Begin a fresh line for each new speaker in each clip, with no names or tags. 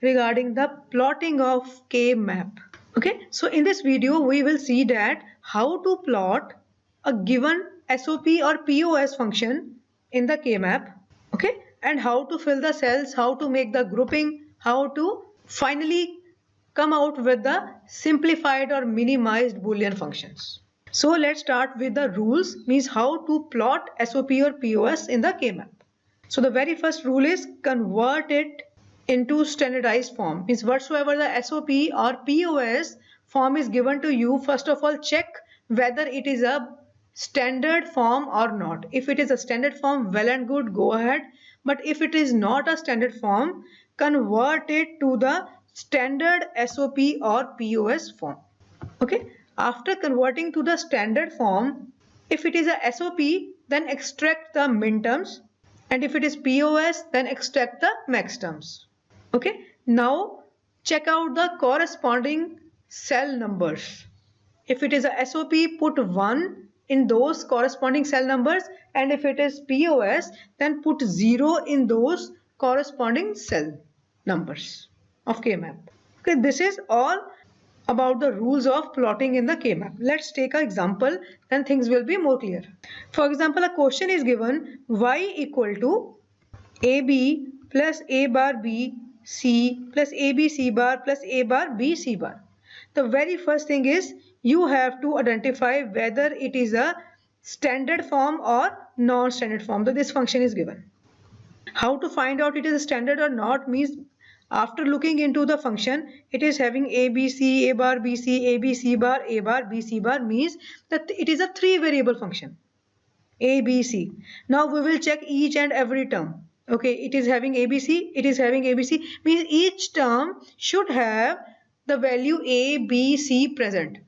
regarding the plotting of K-map. Okay, so in this video we will see that how to plot a given SOP or POS function in the K-map. Okay, and how to fill the cells, how to make the grouping, how to finally come out with the simplified or minimized Boolean functions. So let's start with the rules, means how to plot SOP or POS in the K-map. So the very first rule is convert it into standardized form, means whatsoever the SOP or POS form is given to you, first of all check whether it is a standard form or not. If it is a standard form, well and good, go ahead. But if it is not a standard form, convert it to the standard SOP or POS form. Okay, after converting to the standard form, if it is a SOP, then extract the min terms, and if it is POS, then extract the max terms. Okay, now check out the corresponding cell numbers. If it is a SOP, put 1 in those corresponding cell numbers, and if it is POS, then put 0 in those corresponding cell numbers of K-map. Okay, this is all about the rules of plotting in the K-map. Let's take an example, then things will be more clear. For example, a question is given y equal to AB plus A bar B C plus AB C bar plus A bar B C bar. The very first thing is you have to identify whether it is a standard form or non-standard form that this function is given. How to find out it is a standard or not means after looking into the function, it is having ABC, A bar, BC, ABC bar, A bar, BC bar, means that it is a 3 variable function. ABC. Now we will check each and every term. Okay, it is having ABC, it is having ABC, means each term should have the value A, B, C present.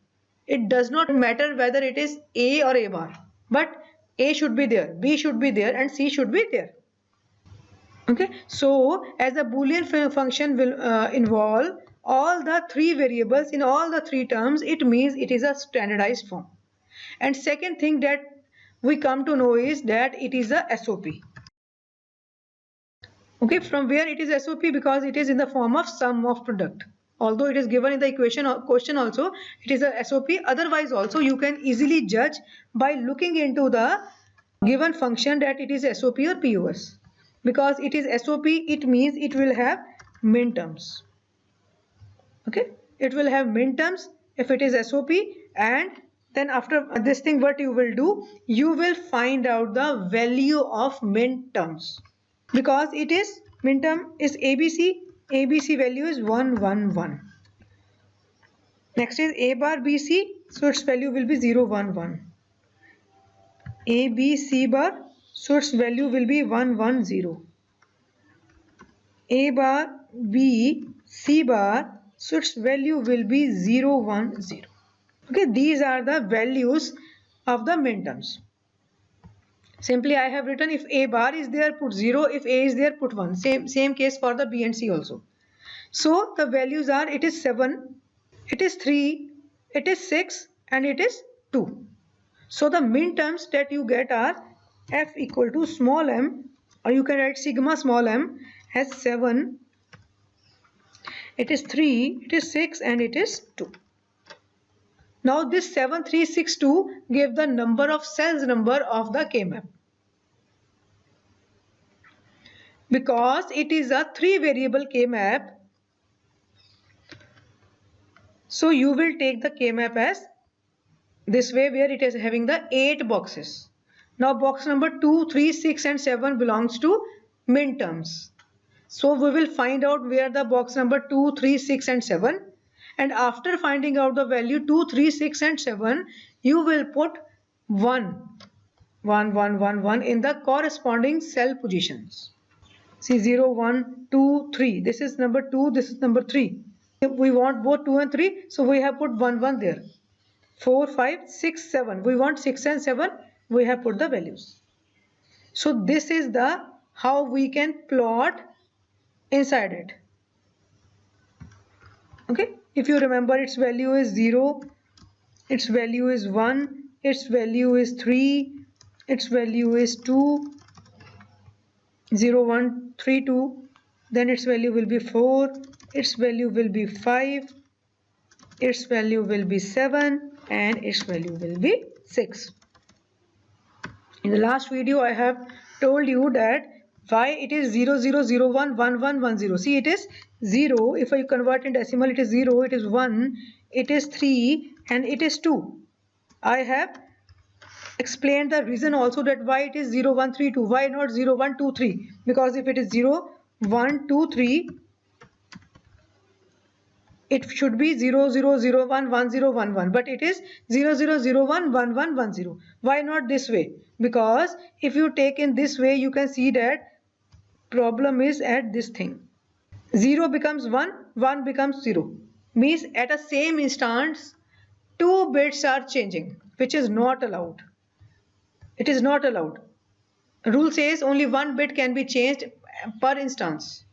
It does not matter whether it is A or A bar, but A should be there, B should be there, and C should be there. Okay, so as a Boolean function will involve all the 3 variables in all the 3 terms, it means it is a standardized form. And second thing that we come to know is that it is a SOP. Okay, from where it is SOP? Because it is in the form of sum of product. Although it is given in the equation or question also, it is a SOP. Otherwise also you can easily judge by looking into the given function that it is SOP or POS. Because it is SOP, it means it will have min terms. Okay, it will have min terms if it is SOP, and then after this thing what you will do, you will find out the value of min terms. Because it is min term is ABC, ABC value is 111. Next is A bar BC, so its value will be 011. ABC bar, so its value will be 110. A bar B C bar, so its value will be 010. Okay, these are the values of the min terms. Simply I have written if A bar is there, put 0, if A is there, put 1. Same case for the B and C also. So the values are, it is 7, it is 3, it is 6, and it is 2. So the min terms that you get are F equal to small m, or you can write sigma small m as 7, it is 3, it is 6, and it is 2. Now this 7362 gave the number of cells number of the K-map. Because it is a 3 variable K-map, so you will take the K-map as this way, where it is having the 8 boxes. Now box number 2, 3, 6 and 7 belongs to min terms. So we will find out where the box number 2, 3, 6 and 7, and after finding out the value 2, 3, 6 and 7, you will put 1 in the corresponding cell positions. See 0, 1, 2, 3. This is number 2, this is number 3. If we want both 2 and 3, so we have put 1 there. 4, 5, 6, 7. We want 6 and 7, we have put the values. So this is the how we can plot inside it. Okay, if you remember, its value is 0, its value is 1, its value is 3, its value is 2, 0, 1, 3, 2, then its value will be 4, its value will be 5, its value will be 7, and its value will be 6. In the last video I have told you that why it is 0 0 0 1 1 1 1 0. See, it is 0. If I convert in decimal, it is 0, it is 1, it is 3, and it is 2. I have explained the reason also that why it is 0 1 3 2. Why not 0 1 2 3? Because if it is 0 1 2 3, it should be 0 0 0 1 1 0 1 1, but it is 0 0 0 1 1 1 1 0. Why not this way? Because if you take in this way, you can see that problem is at this thing. 0 becomes 1, 1 becomes 0. Means at a same instance, 2 bits are changing, which is not allowed. It is not allowed. Rule says only 1 bit can be changed per instance.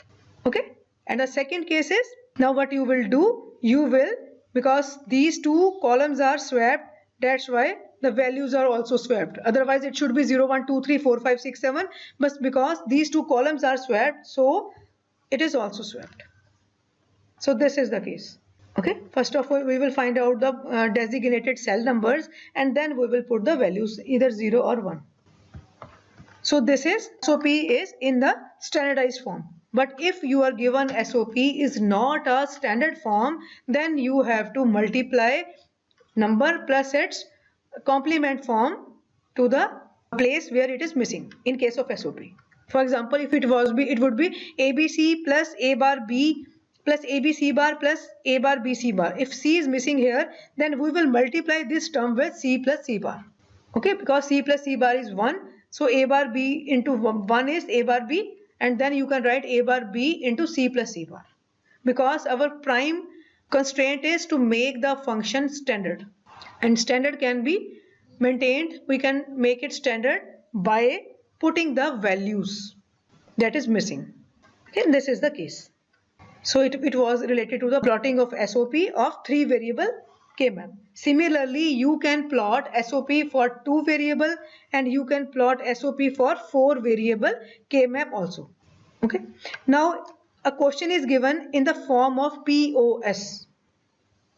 Okay? And the second case is, now what you will do, you will, because these two columns are swapped, that's why the values are also swapped. Otherwise it should be 0 1 2 3 4 5 6 7, but because these two columns are swapped, so it is also swapped. So this is the case. Okay, first of all we will find out the designated cell numbers, and then we will put the values either 0 or 1. So this is SOP is in the standardized form. But if you are given SOP is not a standard form, then you have to multiply number plus its complement form to the place where it is missing in case of SOP. For example, if it would be ABC plus A bar B plus ABC bar plus A bar BC bar. If C is missing here, then we will multiply this term with C plus C bar. Okay, because C plus C bar is 1. So A bar B into 1 is A bar B, and then you can write A bar B into C plus C bar. Because our prime constraint is to make the function standard. And standard can be maintained, we can make it standard by putting the values that is missing. Okay, this is the case. So it was related to the plotting of SOP of 3 variable K-map. Similarly, you can plot SOP for 2 variable and you can plot SOP for 4 variable K-map also. Okay. Now a question is given in the form of POS.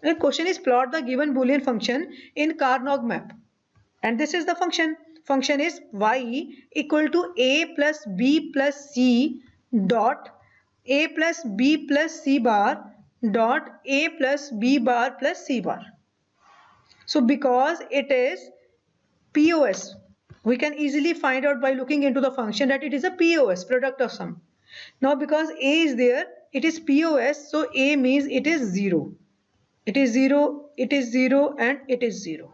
The question is plot the given Boolean function in Carnot map. And this is the function. Function is y equal to a plus b plus c dot a plus b plus c bar dot a plus b bar plus c bar. So because it is POS, we can easily find out by looking into the function that it is a POS, product of sum. Now because a is there, it is POS, so a means it is 0. It is 0, it is 0, and it is 0.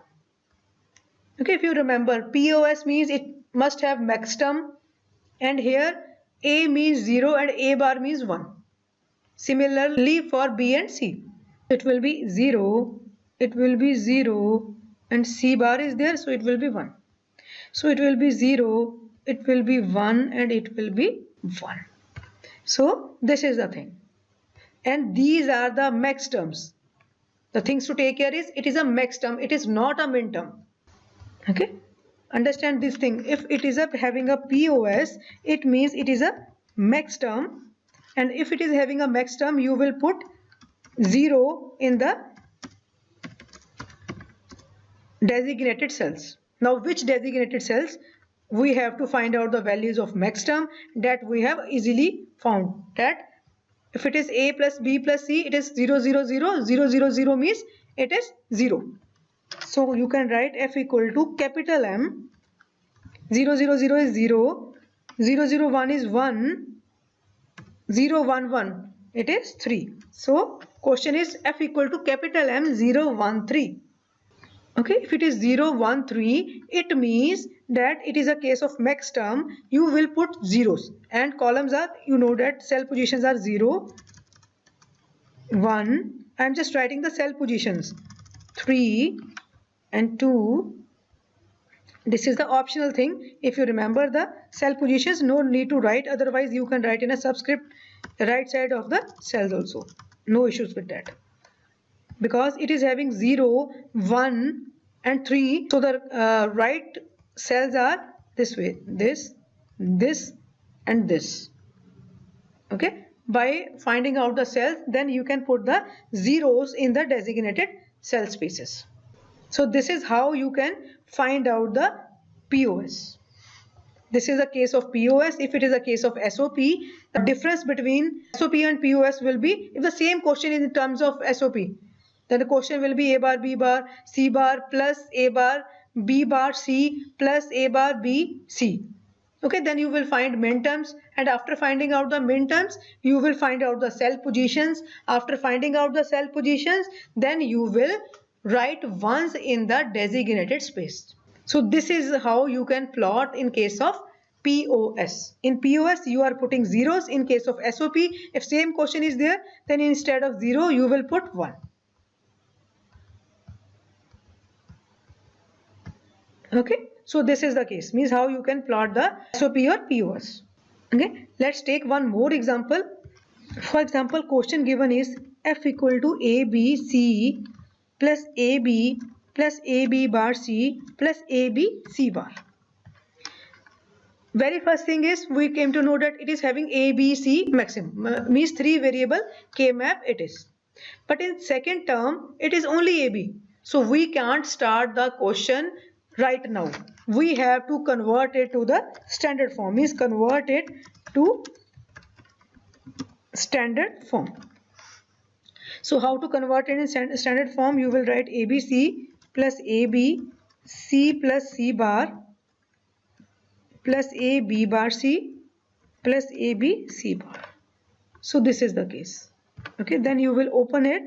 Okay, if you remember, POS means it must have maxterm, and here a means 0 and a bar means 1. Similarly for B and C, it will be 0, it will be 0, and C bar is there, so it will be 1. So it will be 0, it will be 1, and it will be 1. So this is the thing. And these are the max terms. The things to take care is, it is a max term, it is not a min term. Okay, understand this thing. If it is having a POS, it means it is a max term, and if it is having a max term, you will put 0 in the designated cells. Now which designated cells? We have to find out the values of max term that we have easily found. That if it is a plus b plus c, it is 0 0 0 0 0 0 means it is 0. So you can write f equal to capital M, 0 0 0 is 0, 0 0 1 is 1, 0 1 1 it is 3. So question is f equal to capital M 0 1 3. Okay, if it is 0 1 3, it means that it is a case of max term. You will put zeros, and columns are, you know that cell positions are 0 1. I am just writing the cell positions 3 and 2. This is the optional thing. If you remember the cell positions, no need to write, otherwise you can write in a subscript right side of the cells also. No issues with that, because it is having 0 1 and 3, so the right cells are this way, this and this. Okay, by finding out the cells, then you can put the zeros in the designated cell spaces. So this is how you can find out the POS. This is a case of POS. If it is a case of SOP, the difference between SOP and POS will be, if the same question is in terms of SOP, then the question will be A bar, B bar, C bar plus A bar, B bar, C plus A bar, B, C. Okay, then you will find min terms, and after finding out the min terms, you will find out the cell positions. After finding out the cell positions, then you will write ones in the designated space. So this is how you can plot in case of POS. In POS, you are putting zeros. In case of SOP, if same question is there, then instead of 0, you will put 1. Okay, so this is the case, means how you can plot the SOP or POS. Okay, let's take one more example. For example, question given is F equal to ABC plus AB plus AB bar C plus AB C bar. Very first thing is we came to know that it is having ABC maximum, means 3 variable K map it is. But in second term, it is only AB. So we can't start the question right now. We have to convert it to the standard form, means convert it to standard form. So how to convert it in standard form? You will write ABC plus AB, C plus C bar plus AB bar C plus AB C bar. So this is the case. Okay, then you will open it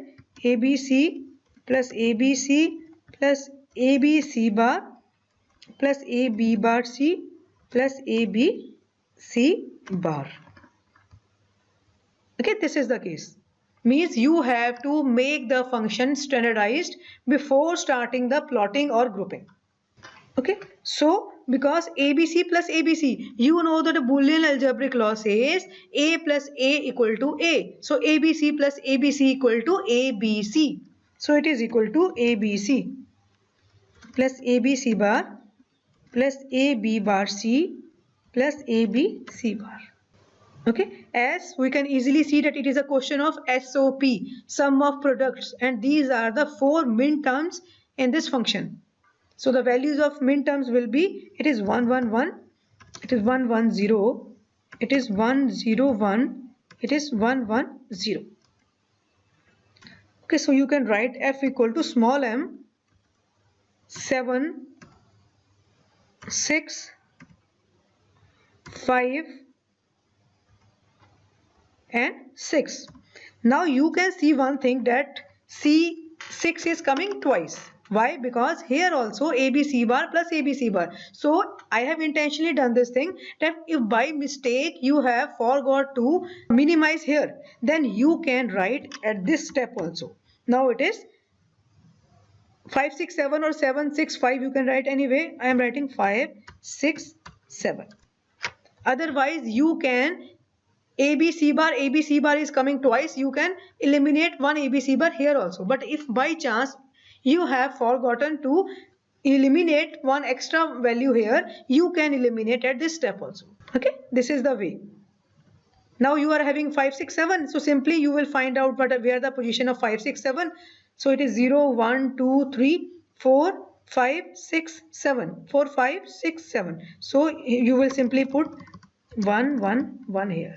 ABC plus ABC plus ABC bar plus AB bar C plus AB C bar. Okay, this is the case. Means you have to make the function standardized before starting the plotting or grouping. Okay, so because ABC plus ABC, you know that the Boolean algebraic law says A plus A equal to A. So ABC plus ABC equal to ABC. So it is equal to ABC plus ABC bar plus AB bar C plus AB C bar. Okay, as we can easily see that it is a question of SOP, sum of products, and these are the 4 min terms in this function. So the values of min terms will be, it is 111, it is 110, it is 101, it is 110. Okay, so you can write F equal to small m 7 6 5 and 6. Now you can see one thing that C6 is coming twice. Why? Because here also ABC bar plus ABC bar. So I have intentionally done this thing that if by mistake you have forgot to minimize here, then you can write at this step also. Now it is 5 6 7 or 7 6 5, you can write anyway. I am writing 5 6 7. Otherwise you can ABC bar is coming twice, you can eliminate one ABC bar here also. But if by chance you have forgotten to eliminate one extra value here, you can eliminate at this step also. Okay, this is the way. Now you are having 5 6 7, so simply you will find out where the position of 5 6 7. So it is 0 1 2 3 4 5 6 7, 4 5 6 7. So you will simply put 1 1 1 here.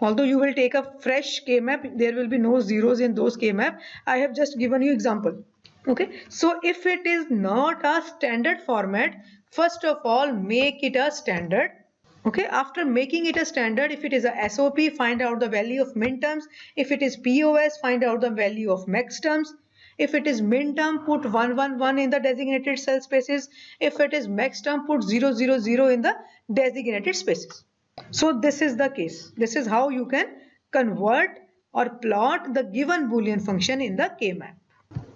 Although you will take a fresh K-map, there will be no zeros in those K-map. I have just given you example. Okay, so if it is not a standard format, first of all make it a standard. Okay, after making it a standard, if it is a SOP, find out the value of min terms. If it is POS, find out the value of max terms. If it is min term, put 111 in the designated cell spaces. If it is max term, put 000 in the designated spaces. So this is the case. This is how you can convert or plot the given Boolean function in the K-map.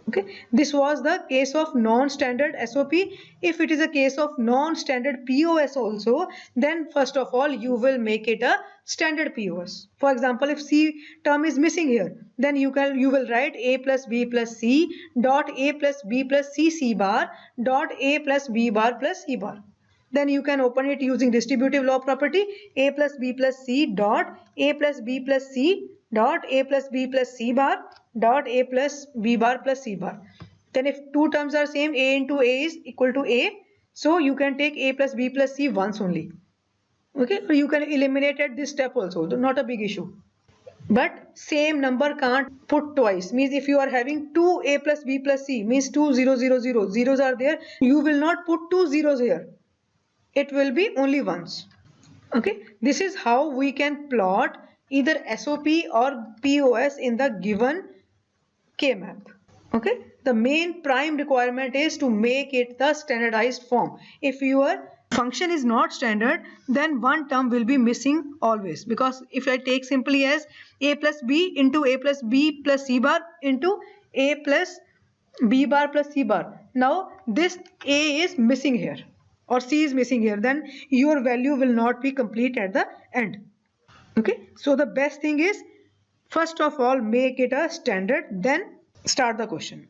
Okay, this was the case of non-standard SOP. If it is a case of non-standard POS also, then first of all you will make it a standard POS. For example, if C term is missing here, then you will write A plus B plus C dot A plus B plus C bar dot A plus B bar plus C bar. then you can open it using distributive law property. A plus B plus C dot A plus B plus C dot A plus B plus C bar dot A plus B bar plus C bar. Then if two terms are same, A into A is equal to A, so you can take A plus B plus C once only. Okay, or you can eliminate at this step also, not a big issue. But same number can't put twice, means if you are having 2A plus B plus C, means 2 0 0 0 zeros are there, you will not put 2 zeros here, it will be only once. Okay, this is how we can plot either SOP or POS in the given K-map. Okay, the main prime requirement is to make it the standardized form. If your function is not standard, then one term will be missing always, because if I take simply as A plus B into A plus B plus C bar into A plus B bar plus C bar, now this A is missing here or C is missing here, then your value will not be complete at the end. Okay, so the best thing is, first of all, make it a standard, then start the question.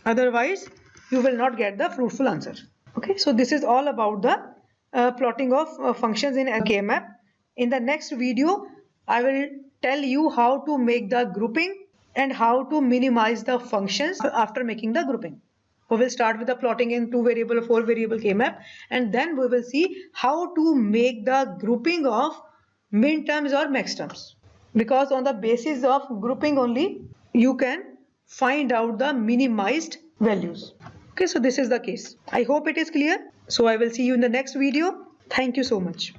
Otherwise, you will not get the fruitful answer. Okay, so this is all about the plotting of functions in a K-map. In the next video, I will tell you how to make the grouping and how to minimize the functions after making the grouping. We will start with the plotting in 2 variable or 4 variable K-map, and then we will see how to make the grouping of min terms or max terms. Because on the basis of grouping only, you can find out the minimized values. Okay, so this is the case. I hope it is clear. So I will see you in the next video. Thank you so much.